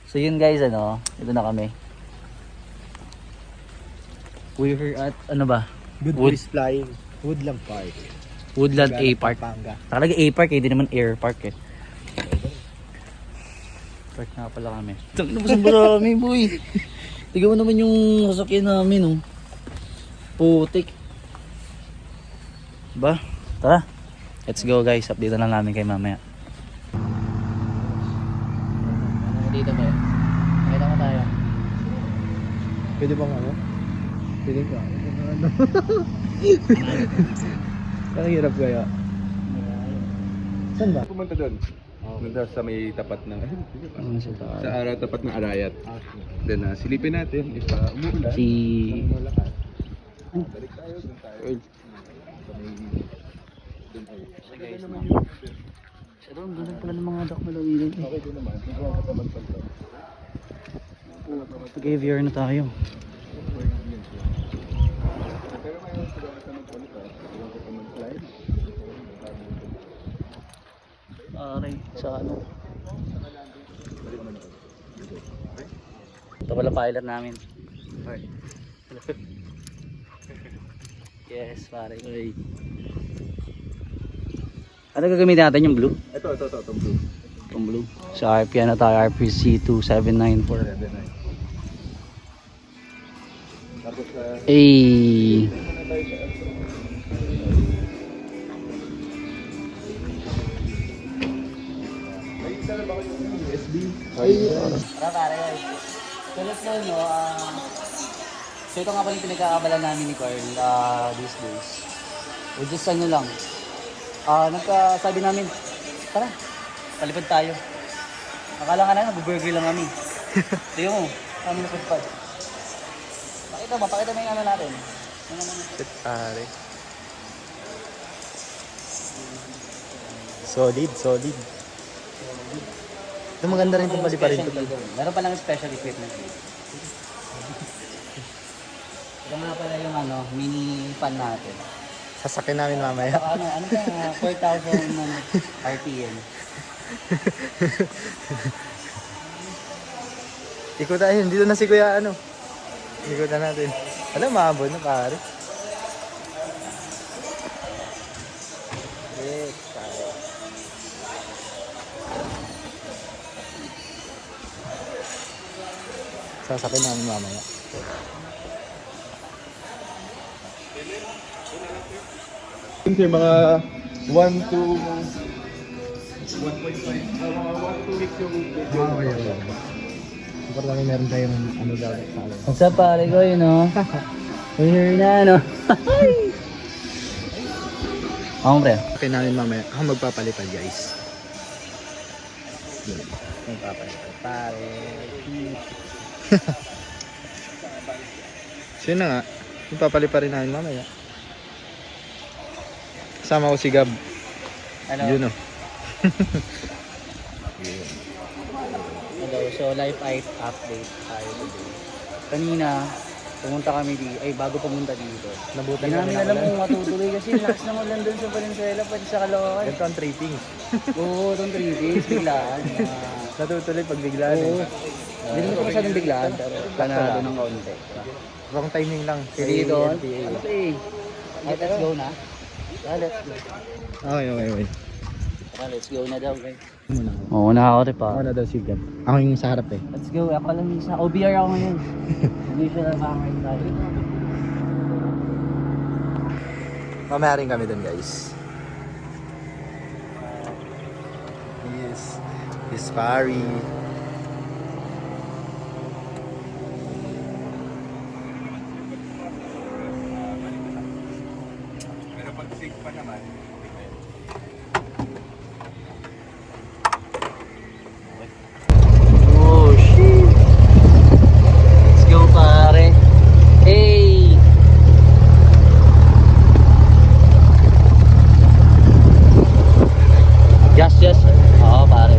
So yun guys, ano, ito na kami. We're at, ano ba? Good Wood- Breeze Flying. Woodland Park. Woodland A Park. Pampanga. Talaga A Park eh, di naman Air Park eh. Park na pala kami. Tang na basang barami boy. Tignan mo naman yung sasakyan namin oh. Putik. Ba? Tara. Let's go guys, update na lang namin kay mamaya. Dito ba? Nakita mo tayo. Pwede bang ano? Pwede ka. Parang hirap kaya. Saan ba? Pumunta doon. Punta sa may tapat ng sa tapat ng Arayat. Then silipin natin if umuulan. Si Balik tayo doon tayo. Sa may doon tayo. guys, siya doon, doon pala ng mga duck malawin. Okay din naman. Tingnan ko naman pala. Pag-aviar na tayo. Pero ngayon sila sa magpalit ah. Tingnan ko pa mag-slide. Aray, sa ano? Ito pala pilot namin. Yes, pare. Ay. Ano gagamitin natin yung blue? Ito blue. Itong blue. Sa RP na tayo, RPC 2794. Tapos Ay. USB. Tara pare. Tulad na nyo, so ito nga pala yung pinagkakabalan namin ni Carl these days. O just ano lang. Nagkasabi namin, tara, palipad tayo. Akala nga na, mag-burger lang kami. Tingnan mo, kami napagpad. Pakita mo yung ano natin. Shit, pare. Solid. Ito maganda rin itong paliparin ko. Meron pa lang special equipment dito. Ito nga pala yung ano, mini fan natin. Sasakyan namin mamaya. Ano ka, 4,000 RPM. Ikot tayo, dito na si Kuya ano. Ikot na natin. Alam, maabot na pare. Yes, pare. Sasakyan namin mamaya. Sir, mga 1 to 1.5. Mga 1 to weeks yung video. Super lang meron tayong ano daw sa alam. What's up pare ko yun o? We're here na ano? Ako pre. Okay namin mamaya. Ako magpapalipad guys. Magpapalipad pare. So yun na nga. Magpapalipad rin namin mamaya. Kasama ko si Gab. Ano? Yun o. Hello, so live update tayo today. Kanina, pumunta kami bago pumunta dito. Nabutan Hindi namin alam kung matutuloy kasi lakas naman lang doon sa Valenzuela pati sa Caloocan. Ganito ang tripping. Oo, itong 3 days, biglaan. Natutuloy pag biglaan Oo. eh. Hindi naman ito masyadong biglaan, pero planado ng kaunti. Wrong timing lang. Sige doon. LTA. Ano to eh? Let's go na. Let's go. Okay. Let's go na daw guys. Muna ako. Oo na ako rin pa. Ako na daw si Gab. Ako yung sa harap eh. Let's go. Ako lang sa OBR ako ngayon. Hindi siya lang camera tayo. Mamaya rin kami dun guys. Yes. It's Barry. Pero pag safe pa naman, Oh shit. Let's go pare. Hey. Yes. Oo pare.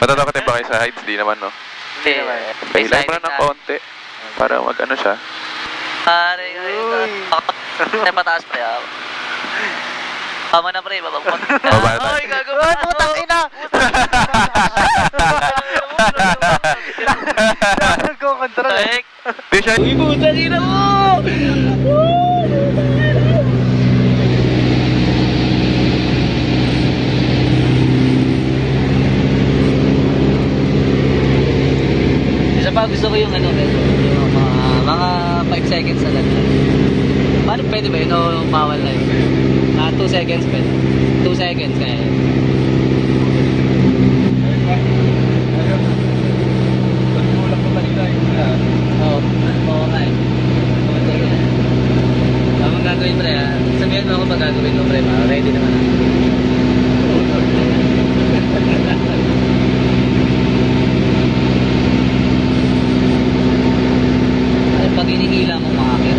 Matatakotin ba kayo sa heights? Di naman, no? Hindi naman. Pahilahin mo na ng konti. Para mag-ano siya. Pare, ay pataas pa yan. Tama na pre, bababa. Baba na tayo. Ay, gagawa. Putang ina! Nagko-control. Tek! Di siya. Uy, putang ina mo! Isa pa gusto ko yung ano, yung mga 5 seconds na lang. Paano pwede ba yun o bawal na yun? 2 seconds pwede. 2 seconds kaya yun. Oo. Oo nga eh. Oo, sige. Tamang gagawin pre ha. Sabihan mo ako pag gagawin mo pre. Ready naman ako. Ay, pag hinihila mo makakit.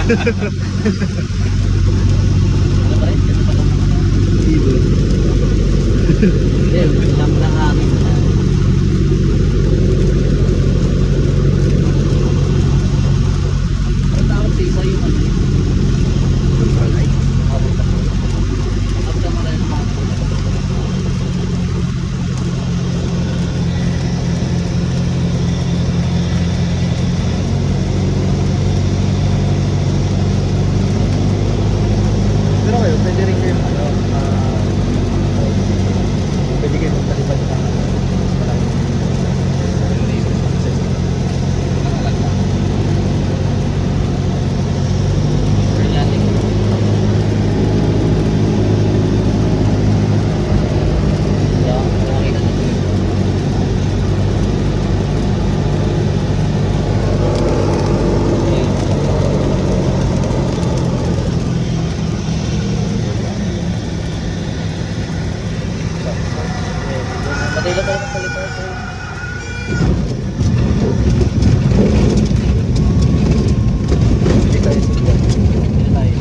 Ano pa rin? Kasi pa naman. Hindi, lang ng hangin. Ang tawag sa isa yung ano? Abda mo na yung mga Pero kayo, pwede rin kayo ano, pwede kayo magpalipad ng maraming access. Madila pa rin ang palipad. Hindi tayo sigla. Hindi tayo.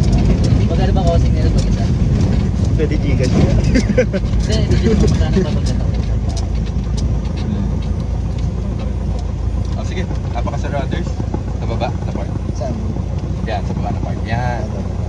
Magkano ba causing nila pag isa? Pwede gigas niya. Hindi, hindi ko magkano pa pag ito. Oh, sige. Napaka sa Rodders. Sa baba, sa park. Saan? Yan, sa baba na park. Yan. Ano?